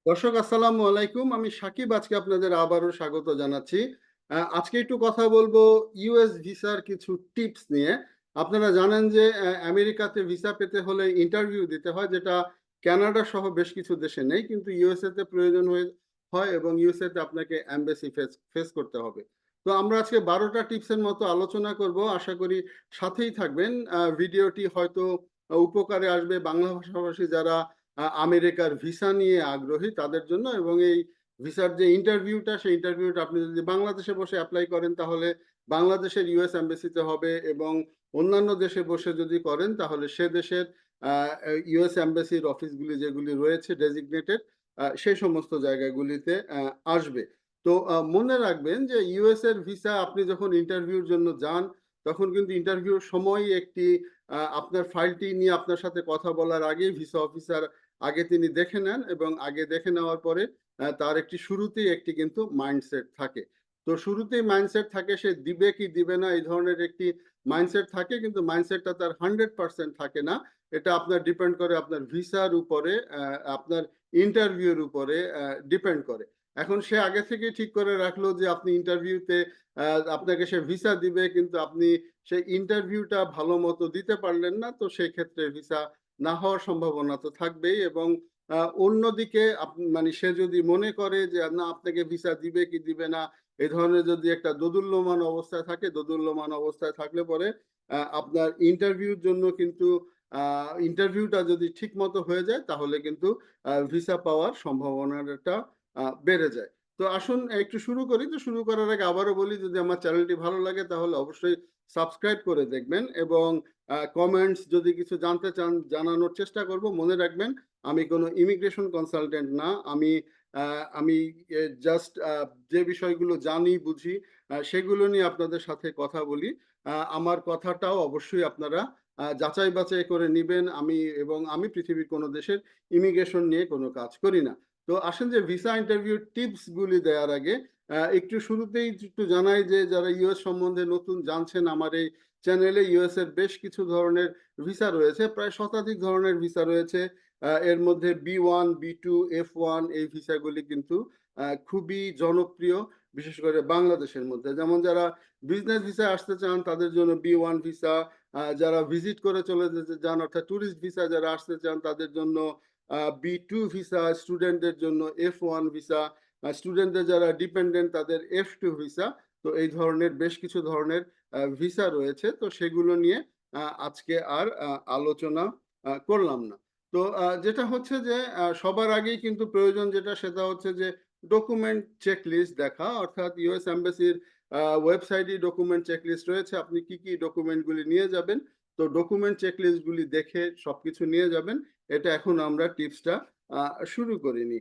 দর্শক আসসালামু আলাইকুম। আমি সাকিব আজকে আপনাদের আবারও স্বাগত জানাচ্ছি। আজকে একটু কথা বলবো ইউএস ভিসার কিছু টিপস নিয়ে। আপনারা জানেন যে আমেরিকাতে ভিসা পেতে হলে ইন্টারভিউ দিতে হয়, যেটা কানাডা সহ বেশ কিছু দেশে নেই, কিন্তু ইউএসএ তে প্রয়োজন হয় এবং ইউএসএ তে আপনাকে এমবাসি ফেস করতে হবে। তো আমরা আজকে 12টা টিপসের মতো আলোচনা করব। আশা করি সাথেই থাকবেন। ভিডিওটি হয়তো উপকারে আসবে বাংলা ভাষাভাষী যারা আমেরিকার ভিসা নিয়ে আগ্রহী তাদের জন্য, এবং এই ভিসার যে ইন্টারভিউটা সেই ইন্টারভিউটা আপনি যদি বাংলাদেশে বসে অ্যাপ্লাই করেন তাহলে বাংলাদেশের ইউএস এম্বাসিতে হবে, এবং অন্যান্য দেশে বসে যদি করেন তাহলে সে দেশের ইউএস এম্বাসির অফিসগুলি যেগুলি রয়েছে ডেজিগনেটেড সেই সমস্ত জায়গাগুলিতে আসবে। তো মনে রাখবেন যে ইউএস এর ভিসা আপনি যখন ইন্টারভিউর জন্য যান তখন কিন্তু ইন্টারভিউর সময় একটি আপনার ফাইলটি নিয়ে আপনার সাথে কথা বলার আগে ভিসা অফিসার আগে তিনি দেখে নেন, এবং আগে দেখে নেওয়ার পরে তার একটি শুরুতেই একটি কিন্তু মাইন্ডসেট থাকে। তো শুরুতেই মাইন্ডসেট থাকে সে দিবে কি দিবে না, এই ধরনের একটি মাইন্ডসেট থাকে, কিন্তু মাইন্ডসেটটা তার 100% থাকে না। এটা আপনার ডিপেন্ড করে আপনার ভিসার উপরে, আপনার ইন্টারভিউর উপরে ডিপেন্ড করে। এখন সে আগে থেকে ঠিক করে রাখলো যে আপনি ইন্টারভিউতে আপনাকে সে ভিসা দিবে, কিন্তু আপনি সেই ইন্টারভিউটা ভালো মতো দিতে পারলেন না, তো সেই ক্ষেত্রে ভিসা না হওয়ার সম্ভাবনা তো থাকবেই। এবং অন্যদিকে মানে সে যদি মনে করে যে না আপনাকে ভিসা দিবে কি দিবে না, এই ধরনের যদি একটা দোদুল্যমান অবস্থায় থাকে, দোদুল্যমান অবস্থায় থাকলে পরে আপনার ইন্টারভিউর জন্য কিন্তু ইন্টারভিউটা যদি ঠিক মতো হয়ে যায় তাহলে কিন্তু ভিসা পাওয়ার সম্ভাবনাটা বেড়ে যায়। তো আসুন একটু শুরু করি। তো শুরু করার আগে আবারও বলি, যদি আমার চ্যানেলটি ভালো লাগে তাহলে অবশ্যই সাবস্ক্রাইব করে দেখবেন, এবং কমেন্টস যদি কিছু জানতে চান জানানোর চেষ্টা করব। মনে রাখবেন আমি কোনো ইমিগ্রেশন কনসালটেন্ট না, আমি জাস্ট যে বিষয়গুলো জানি বুঝি সেগুলো নিয়ে আপনাদের সাথে কথা বলি। আমার কথাটাও অবশ্যই আপনারা যাচাই বাছাই করে নিবেন। আমি পৃথিবীর কোনো দেশের ইমিগ্রেশন নিয়ে কোনো কাজ করি না। তো আসেন যে ভিসা ইন্টারভিউ টিপস গুলি দেওয়ার আগে একটু শুরুতেই একটু জানাই যে যারা ইউএস সম্বন্ধে নতুন জানছেন, আমার এই চ্যানেলে ইউএস এর বেশ কিছু ধরনের ভিসা রয়েছে, প্রায় শতাধিক ধরনের ভিসা রয়েছে। এর মধ্যে B1, B2, F1 এই ভিসাগুলি কিন্তু খুবই জনপ্রিয়, বিশেষ করে বাংলাদেশের মধ্যে। যেমন যারা বিজনেস ভিসা আসতে চান তাদের জন্য B1 ভিসা, যারা ভিজিট করে চলে যেতে চান অর্থাৎ ট্যুরিস্ট ভিসা যারা আসতে চান তাদের জন্য B2 ভিসা, স্টুডেন্টদের জন্য F1 ভিসা, স্টুডেন্টদের যারা ডিপেন্ডেন্ট তাদের F2 ভিসা। তো এই ধরনের বেশ কিছু ধরনের ভিসা রয়েছে, তো সেগুলো নিয়ে আজকে আর আলোচনা করলাম না। তো যেটা হচ্ছে যে সবার আগেই কিন্তু প্রয়োজন যেটা সেটা হচ্ছে যে ডকুমেন্ট চেকলিস্ট দেখা, অর্থাৎ ইউএস এম্বাসির ওয়েবসাইটে ডকুমেন্ট চেকলিস্ট রয়েছে, আপনি কি কি ডকুমেন্টগুলি নিয়ে যাবেন। তো ডকুমেন্ট চেকলিস্টগুলি দেখে সবকিছু নিয়ে যাবেন। এটা এখন আমরা টিপসটা শুরু করিনি।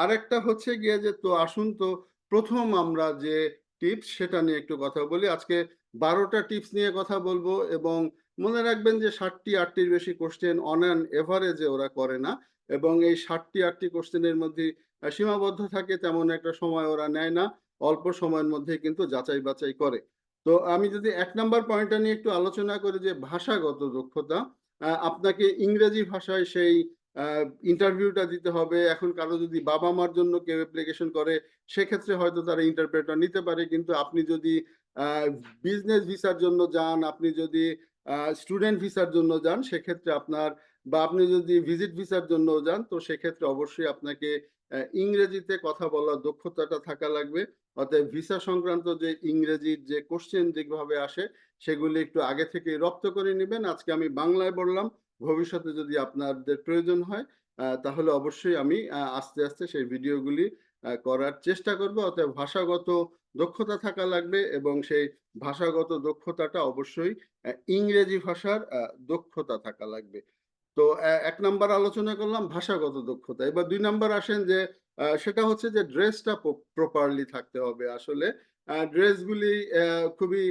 আরেকটা হচ্ছে গিয়ে যে তো আসুন তো প্রথম আমরা যে টিপস সেটা নিয়ে একটু কথা বলি। আজকে 12টা টিপস নিয়ে কথা বলবো, এবং মনে রাখবেন যে 60-8টির বেশি কোশ্চেন অন অ্যান এভারেজে ওরা করে না, এবং এই 60-8টি কোশ্চেনের মধ্যে সীমাবদ্ধ থাকে তেমন একটা সময় ওরা নেয় না, অল্প সময়ের মধ্যে কিন্তু যাচাই বাছাই করে। তো আমি যদি 1 নাম্বার পয়েন্টটা নিয়ে একটু আলোচনা করি যে ভাষাগত দক্ষতা, আপনাকে ইংরেজি ভাষায় সেই ইন্টারভিউটা দিতে হবে। এখন কারো যদি বাবা মার জন্য কেউ অ্যাপ্লিকেশন করে সেক্ষেত্রে হয়তো তারা ইন্টারপ্রেটার নিতে পারে, কিন্তু আপনি যদি বিজনেস ভিসার জন্য যান, আপনি যদি স্টুডেন্ট ভিসার জন্য যান সেক্ষেত্রে আপনার, বা আপনি যদি ভিজিট ভিসার জন্য যান তো সেক্ষেত্রে অবশ্যই আপনাকে ইংরেজিতে কথা বলার দক্ষতাটা থাকা লাগবে। অতএব ভিসা সংক্রান্ত যে ইংরেজির যে কোশ্চেন যেভাবে আসে সেগুলি একটু আগে থেকে রপ্ত করে নেবেন। আজকে আমি বাংলায় বললাম, ভবিষ্যতে যদি আপনাদের প্রয়োজন হয় তাহলে অবশ্যই আমি আস্তে আস্তে সেই ভিডিওগুলি করার চেষ্টা করব। অতএব ভাষাগত দক্ষতা থাকা লাগবে, এবং সেই ভাষাগত দক্ষতাটা অবশ্যই ইংরেজি ভাষার দক্ষতা থাকা লাগবে। তো 1 নাম্বার আলোচনা করলাম ভাষাগত দক্ষতা। এবার 2 নাম্বার আসেন যে সেটা হচ্ছে যে ড্রেসটা প্রপারলি থাকতে হবে। আসলে ড্রেসগুলি খুবই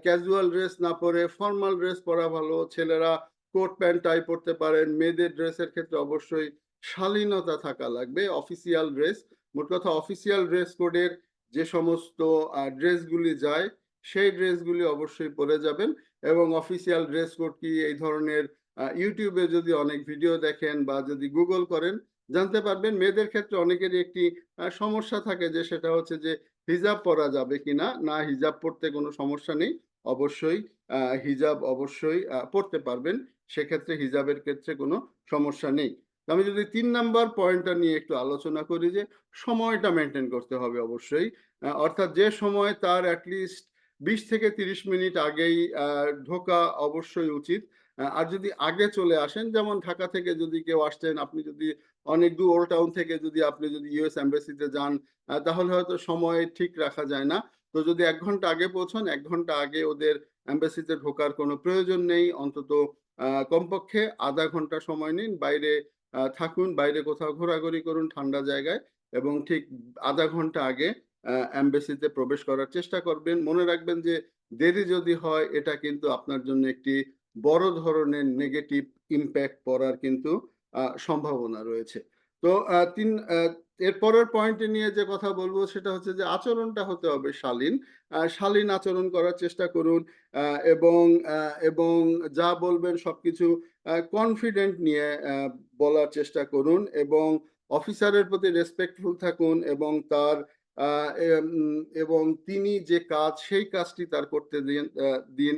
ক্যাজুয়াল ড্রেস না পরে ফর্মাল ড্রেস পরা ভালো। ছেলেরা কোট প্যান্ট টাই পরতে পারেন, মেয়েদের ড্রেসের ক্ষেত্রে অবশ্যই শালীনতা থাকা লাগবে। অফিসিয়াল ড্রেস, মোট কথা অফিসিয়াল ড্রেস কোডের যে সমস্ত ড্রেসগুলি যায় সেই ড্রেসগুলি অবশ্যই পরে যাবেন। এবং অফিসিয়াল ড্রেস কোড কি এই ধরনের ইউটিউবে যদি অনেক ভিডিও দেখেন বা যদি গুগল করেন জানতে পারবেন। মেয়েদের ক্ষেত্রে অনেকেরই একটি সমস্যা থাকে যে সেটা হচ্ছে যে হিজাব পরা যাবে কিনা। না, হিজাব পড়তে কোনো সমস্যা নেই। অবশ্যই হিজাব অবশ্যই পড়তে পারবেন। সেক্ষেত্রে হিজাবের ক্ষেত্রে কোনো সমস্যা নেই। তো আমি যদি ৩ নাম্বার পয়েন্টটা নিয়ে একটু আলোচনা করি যে সময়টা মেইনটেইন করতে হবে অবশ্যই। অর্থাৎ যে সময় তার এট লিস্ট ২০ থেকে ৩০ মিনিট আগেই ঢোকা অবশ্যই উচিত। আর যদি আগে চলে আসেন, যেমন ঢাকা থেকে যদি কেউ আসছেন, আপনি যদি অনেক দূর ওল্ড টাউন থেকে যদি আপনি যদি ইউএস এম্বাসিতে যান, তাহলে হয়তো সময় ঠিক রাখা যায় না। তো যদি ১ ঘন্টা আগে পৌঁছান, ১ ঘন্টা আগে ওদের এম্বাসিতে ঢোকার কোনো প্রয়োজন নেই। অন্তত কমপক্ষে ০.৫ ঘন্টা সময় নিন, বাইরে থাকুন, বাইরে কোথাও ঘোরাঘুরি করুন ঠান্ডা জায়গায় এবং ঠিক ০.৫ ঘন্টা আগে এম্বাসিতে প্রবেশ করার চেষ্টা করবেন। মনে রাখবেন যে দেরি যদি হয় এটা কিন্তু আপনার জন্য একটি বড় ধরনের নেগেটিভ ইমপ্যাক্ট পড়ার কিন্তু সম্ভাবনা রয়েছে। তো এর পরের পয়েন্টে নিয়ে যে কথা বলবো সেটা হচ্ছে যে আচরণটা হতে হবে শালীন। শালীন আচরণ করার চেষ্টা করুন আ এবং এবং যা বলবেন সবকিছু কনফিডেন্ট নিয়ে বলার চেষ্টা করুন এবং অফিসারের প্রতি রেসপেক্টফুল থাকুন এবং তার আ এম এবং তিনি যে কাজ সেই কাজটি তার করতে দিন।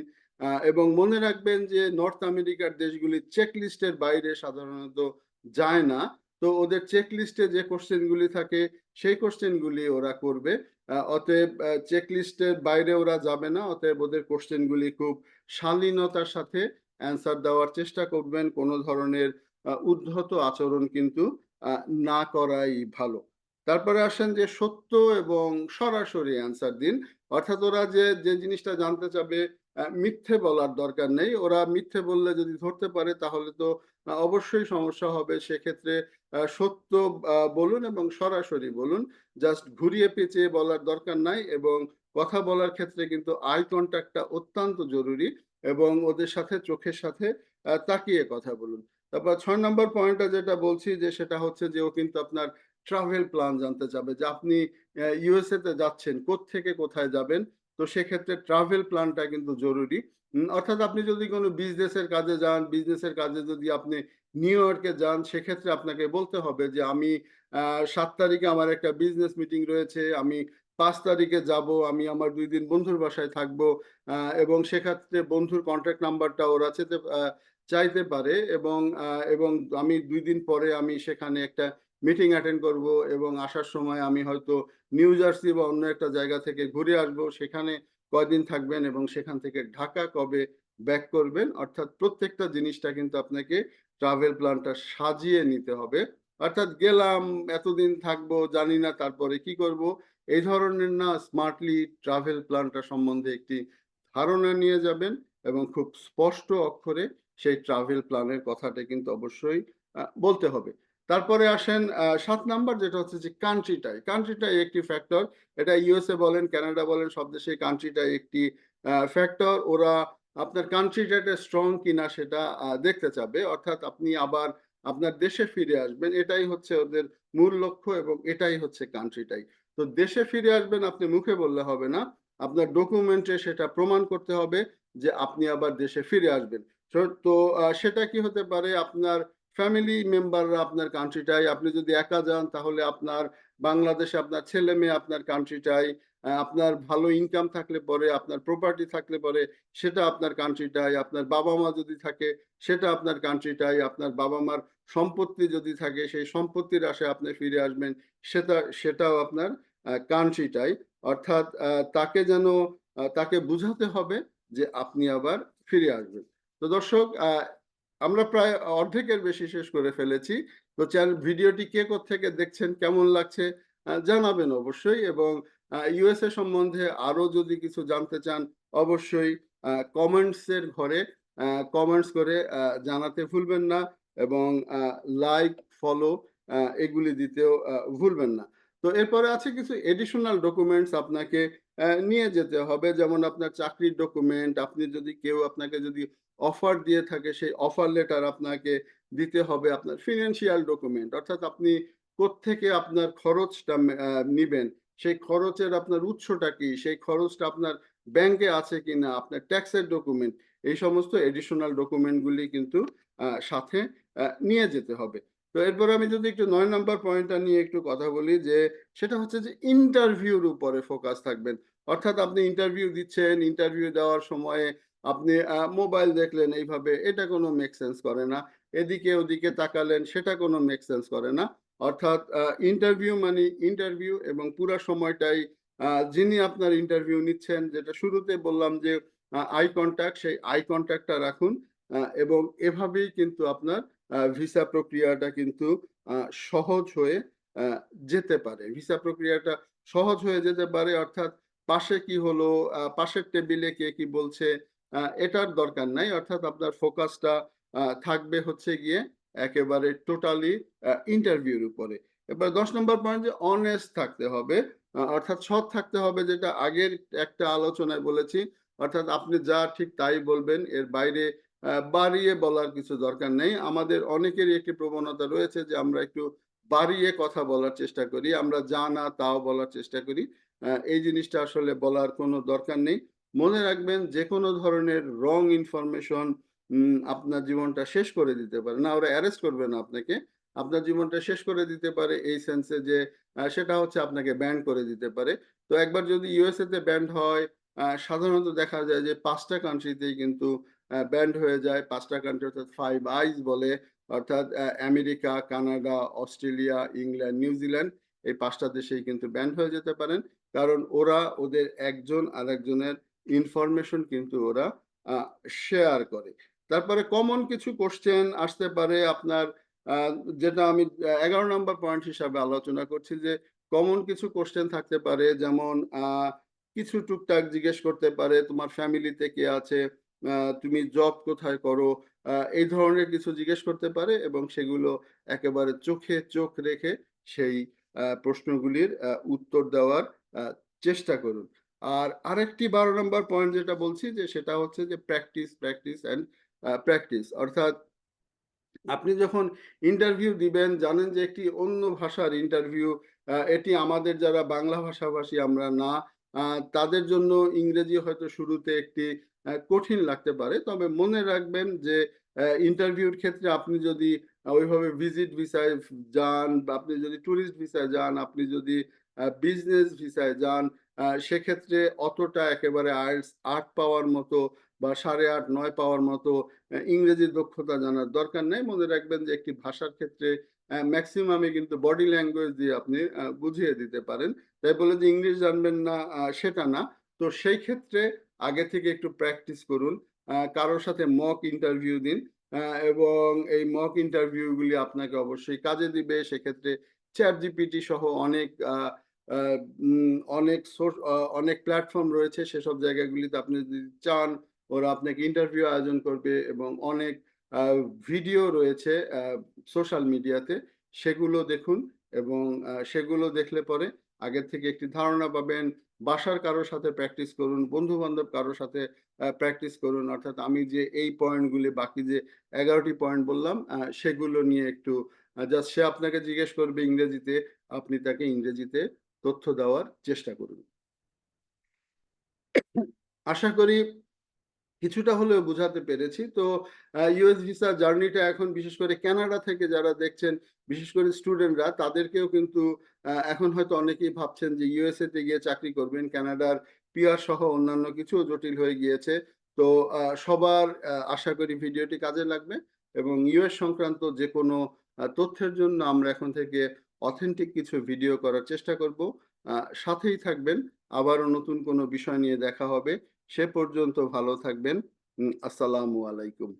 এবং মনে রাখবেন যে নর্থ আমেরিকার দেশগুলি চেক লিস্টের বাইরে সাধারণত যায় না। তো ওদের চেক লিস্টে যে কোশ্চেন গুলি থাকে সেই কোশ্চেন গুলি ওরা করবে। অতএব চেক লিস্টের বাইরে ওরা যাবে না। অতএব ওদের কোশ্চেন গুলি খুব শালীনতার সাথে অ্যান্সার দেওয়ার চেষ্টা করবেন। কোনো ধরনের উদ্ধত আচরণ কিন্তু আ না করাই ভালো। তারপরে আসেন যে সত্য এবং সরাসরি অ্যান্সার দিন। অর্থাৎ ওরা যে জিনিসটা জানতে চাবে মিথ্যে বলার দরকার নেই। ওরা মিথ্যে বললে যদি ধরতে পারে তাহলে তো অবশ্যই সমস্যা হবে। সেক্ষেত্রে সত্য বলুন এবং সরাসরি বলুন। জাস্ট ঘুরিয়ে পেঁচিয়ে বলার দরকার নাই এবং কথা বলার ক্ষেত্রে কিন্তু আই কনট্যাক্টটা অত্যন্ত জরুরি এবং ওদের সাথে চোখের সাথে তাকিয়ে কথা বলুন। তারপর ৬ নম্বর পয়েন্টটা যেটা বলছি যে সেটা হচ্ছে যে ও কিন্তু আপনার ট্রাভেল প্ল্যান জানতে চাবে যে আপনি ইউএসএ তে যাচ্ছেন, কোত্থেকে কোথায় যাবেন। তো সেক্ষেত্রে ট্রাভেল প্ল্যানটা কিন্তু জরুরি। অর্থাৎ আপনি যদি কোনো বিজনেসের কাজে যান, বিজনেসের কাজে যদি আপনি নিউ ইয়র্কে যান, সেক্ষেত্রে আপনাকে বলতে হবে যে আমি ৭ তারিখে আমার একটা বিজনেস মিটিং রয়েছে। আমি ৫ তারিখে যাবো। আমি আমার ২ দিন বন্ধুর বাসায় থাকবো। এবং সেক্ষেত্রে বন্ধুর কনট্যাক্ট নাম্বারটা ওরা চাইতে পারে এবং আমি ২ দিন পরে আমি সেখানে একটা মিটিং অ্যাটেন্ড করবো এবং আসার সময় আমি হয়তো নিউ জার্সি বা অন্য একটা জায়গা থেকে ঘুরে আসবো। সেখানে কয়দিন থাকবেন এবং সেখান থেকে ঢাকা কবে ব্যাক করবেন। অর্থাৎ প্রত্যেকটা জিনিসটা কিন্তু আপনাকে ট্রাভেল প্ল্যানটা সাজিয়ে নিতে হবে। অর্থাৎ গেলাম, এতদিন থাকবো, জানি না তারপরে কি করব। এই ধরনের না, স্মার্টলি ট্রাভেল প্ল্যানটা সম্বন্ধে একটি ধারণা নিয়ে যাবেন এবং খুব স্পষ্ট অক্ষরে সেই ট্রাভেল প্ল্যানের কথাটা কিন্তু অবশ্যই বলতে হবে। তারপরে আসেন ৭ নাম্বার যেটা হচ্ছে যে কান্ট্রিটাই। কান্ট্রিটাই একটি ফ্যাক্টর। এটা ইউএসএ বলেন, কানাডা বলেন, সব দেশেই কান্ট্রিটাই একটি ফ্যাক্টর। ওরা আপনার কান্ট্রিটা স্ট্রং কিনা সেটা দেখতে চাবে। অর্থাৎ আপনি আবার আপনার দেশে ফিরে আসবেন। এটাই হচ্ছে ওদের মূল লক্ষ্য এবং এটাই হচ্ছে কান্ট্রিটাই। তো দেশে ফিরে আসবেন আপনি মুখে বললে হবে না। আপনার ডকুমেন্টে সেটা প্রমাণ করতে হবে যে আপনি আবার দেশে ফিরে আসবেন। তো সেটা কি হতে পারে, আপনার ফ্যামিলি মেম্বাররা আপনার কান্ট্রিটাই। আপনি যদি একা যান তাহলে আপনার বাংলাদেশে আপনার ছেলে-মেয়ে আপনার কান্ট্রিটাই। আপনার ভালো ইনকাম থাকলে পরে, আপনার প্রপার্টি থাকলে পরে সেটা আপনার কান্ট্রিটাই। আপনার বাবা-মা যদি থাকে সেটা আপনার কান্ট্রিটাই। আপনার বাবা-মার সম্পত্তি যদি থাকে সেই সম্পত্তির আশায় আপনি ফিরে আসবেন, সেটাও আপনার কান্ট্রিটাই। অর্থাৎ তাকে বুঝাতে হবে যে আপনি আবার ফিরে আসবেন। তো দর্শক, আমরা প্রায় অর্ধেকের বেশি শেষ করে ফেলেছি। তো ভিডিওটি কে কোত্থেকে দেখছেন, কেমন লাগছে জানাবেন অবশ্যই এবং ইউএসএ সম্বন্ধে আরো যদি কিছু জানতে চান অবশ্যই কমেন্টস এর ঘরে কমেন্টস করে জানাতে ভুলবেন না এবং লাইক, ফলো এগুলি দিতেও ভুলবেন না। তো এরপরে আছে কিছু এডিশনাল ডকুমেন্টস আপনাকে নিয়ে যেতে হবে। যেমন আপনার চাকরির ডকুমেন্ট, আপনি যদি আপনাকে যদি অফার দিয়ে থাকে সেই অফার লেটার আপনাকে দিতে হবে। আপনার ফিন্যান্সিয়াল ডকুমেন্ট, অর্থাৎ আপনি কোত্থেকে আপনার খরচটা নিবেন, সেই খরচের আপনার উৎসটা কি, সেই খরচটা আপনার ব্যাংকে আছে কিনা, আপনার ট্যাক্সের ডকুমেন্ট, এই সমস্ত এডিশনাল ডকুমেন্টগুলি কিন্তু সাথে নিয়ে যেতে হবে। তো এরপরে আমি যদি একটু ৯ নাম্বার পয়েন্টটা নিয়ে একটু কথা বলি, যে সেটা হচ্ছে যে ইন্টারভিউর উপরে ফোকাস থাকবেন। অর্থাৎ আপনি ইন্টারভিউ দিচ্ছেন, ইন্টারভিউ দেওয়ার সময়ে আপনি মোবাইল দেখলেন এইভাবে, এটা কোনো মেক সেন্স করে না। এদিকে ওদিকে তাকালেন, সেটা কোনো মেক সেন্স করে না। অর্থাৎ ইন্টারভিউ মানে ইন্টারভিউ, এবং পুরা সময়টাই যিনি আপনার ইন্টারভিউ নিচ্ছেন, যেটা শুরুতে বললাম যে আই কনট্যাক্ট, সেই আই কনট্যাক্টটা রাখুন। এবং এভাবেই কিন্তু আপনার ভিসা প্রক্রিয়াটা কিন্তু সহজ হয়ে আহ, যেতে পারে। ভিসা প্রক্রিয়াটা সহজ হয়ে যেতে পারে, অর্থাৎ পাশে কি হলো, পাশের টেবিলে কে কি বলছে, এটার দরকার নাই। অর্থাৎ আপনার ফোকাসটা থাকবে হচ্ছে গিয়ে একেবারে টোটালি ইন্টারভিউর উপরে। এবার ১০ নম্বর পয়েন্ট, যে অনেস্ট থাকতে হবে, অর্থাৎ সৎ থাকতে হবে, যেটা আগের একটা আলোচনায় বলেছি। অর্থাৎ আপনি যা ঠিক তাই বলবেন, এর বাইরে বাড়িয়ে বলার কিছু দরকার নেই। আমাদের অনেকেরই একটি প্রবণতা রয়েছে যে আমরা একটু বাড়িয়ে কথা বলার চেষ্টা করি, আমরা যা না তাও বলার চেষ্টা করি। এই জিনিসটা আসলে বলার কোনো দরকার নেই। মনে রাখবেন, যে কোনো ধরনের রং ইনফরমেশন আপনার জীবনটা শেষ করে দিতে পারে। না, ওরা অ্যারেস্ট করবে না আপনাকে, আপনার জীবনটা শেষ করে দিতে পারে এই সেন্সে যে সেটা হচ্ছে আপনাকে ব্যান করে দিতে পারে। তো একবার যদি ইউএসএ তে ব্যান্ড হয়, সাধারণত দেখা যায় যে ৫টা কান্ট্রিতেই কিন্তু ব্যান্ড হয়ে যায়। ৫টা কান্ট্রি, অর্থাৎ ফাইভ আইজ বলে, অর্থাৎ America, Canada, Australia, England, New Zealand, এই ৫টা দেশেই কিন্তু ব্যান্ড হয়ে যেতে পারেন। কারণ ওরা ওদের একজন আরেকজনের ইনফরমেশন কিন্তু ওরা শেয়ার করে। তারপরে কমন কিছু কোশ্চেন আসতে পারে আপনার, যেটা আমি ১১ নম্বর পয়েন্ট হিসাবে আলোচনা করছি, যে কমন কিছু কোশ্চেন থাকতে পারে, যেমন কিছু টুকটাক জিজ্ঞেস করতে পারে, তোমার ফ্যামিলিতে কে আছে, তুমি জব কোথায় করো, এই ধরনের কিছু জিজ্ঞেস করতে পারে, এবং সেগুলো একেবারে চোখে চোখ রেখে সেই প্রশ্নগুলির উত্তর দেওয়ার আহ, চেষ্টা করুন। আর আরেকটি ১২ নম্বর পয়েন্ট যেটা বলছি, যে সেটা হচ্ছে যে প্র্যাকটিস, প্র্যাকটিস অ্যান্ড প্র্যাকটিস। অর্থাৎ আপনি যখন ইন্টারভিউ দিবেন, জানেন যে একটি অন্য ভাষার ইন্টারভিউ, এটি আমাদের যারা বাংলা ভাষাভাষী আমরা না, তাদের জন্য ইংরেজি হয়তো শুরুতে একটি কঠিন লাগতে পারে। তবে মনে রাখবেন যে ইন্টারভিউর ক্ষেত্রে আপনি যদি ওইভাবে ভিজিট ভিসায় যান, বা আপনি যদি ট্যুরিস্ট ভিসায় যান, আপনি যদি বিজনেস ভিসায় যান, সেক্ষেত্রে অতটা একেবারে আইএলটিএস ৮ পাওয়ার মতো বা ৮.৫ ৯ পাওয়ার মতো ইংরেজি দক্ষতা জানার দরকার নেই। মনে রাখবেন যে একটি ভাষার ক্ষেত্রে ম্যাক্সিমামে কিন্তু বডি ল্যাঙ্গুয়েজ দিয়ে আপনি বুঝিয়ে দিতে পারেন। তাই বলে যে ইংলিশ জানবেন না, সেটা না। তো সেই ক্ষেত্রে আগে থেকে একটু প্র্যাকটিস করুন, কারোর সাথে মক ইন্টারভিউ দিন, এবং এই মক ইন্টারভিউগুলি আপনাকে অবশ্যই কাজে দিবে। সেক্ষেত্রে চ্যাট জিপিটি সহ অনেক অনেক প্ল্যাটফর্ম রয়েছে, সেসব জায়গাগুলিতে আপনি যদি চান, ওরা আপনাকে ইন্টারভিউ আয়োজন করবে, এবং অনেক ভিডিও রয়েছে সোশ্যাল মিডিয়াতে, সেগুলো দেখুন। এবং সেগুলো দেখলে পরে আগের থেকে একটি ধারণা পাবেন। বাসার কারোর সাথে প্র্যাকটিস করুন, বন্ধু বান্ধব কারোর সাথে প্র্যাকটিস করুন। অর্থাৎ আমি যে এই পয়েন্টগুলি, বাকি যে ১১টি পয়েন্ট বললাম, সেগুলো নিয়ে একটু জাস্ট, সে আপনাকে জিজ্ঞেস করবে ইংরেজিতে, আপনি তাকে ইংরেজিতে তথ্য দেওয়ার চেষ্টা করুন। আশা করি কিছুটা হলেও বোঝাতে পেরেছি। তো ইউএস ভিসা জার্নিটা এখন বিশেষ করে কানাডা থেকে যারা দেখছেন, বিশেষ করে স্টুডেন্টরা, তাদেরকেও কিন্তু এখন হয়তো অনেকেই ভাবছেন যে ইউএসএ তে গিয়ে চাকরি করবেন। কানাডার পিআর সহ অন্যান্য কিছু জটিল হয়ে গিয়েছে। তো সবার আশা করি ভিডিওটি কাজে লাগবে, এবং ইউএস সংক্রান্ত যে কোনো তথ্যের জন্য আমরা এখন থেকে অথেন্টিক কিছু ভিডিও করার চেষ্টা করব। সাথেই থাকবেন, আবারও নতুন কোনো বিষয় নিয়ে দেখা হবে। সে পর্যন্ত ভালো থাকবেন। আসসালামু আলাইকুম।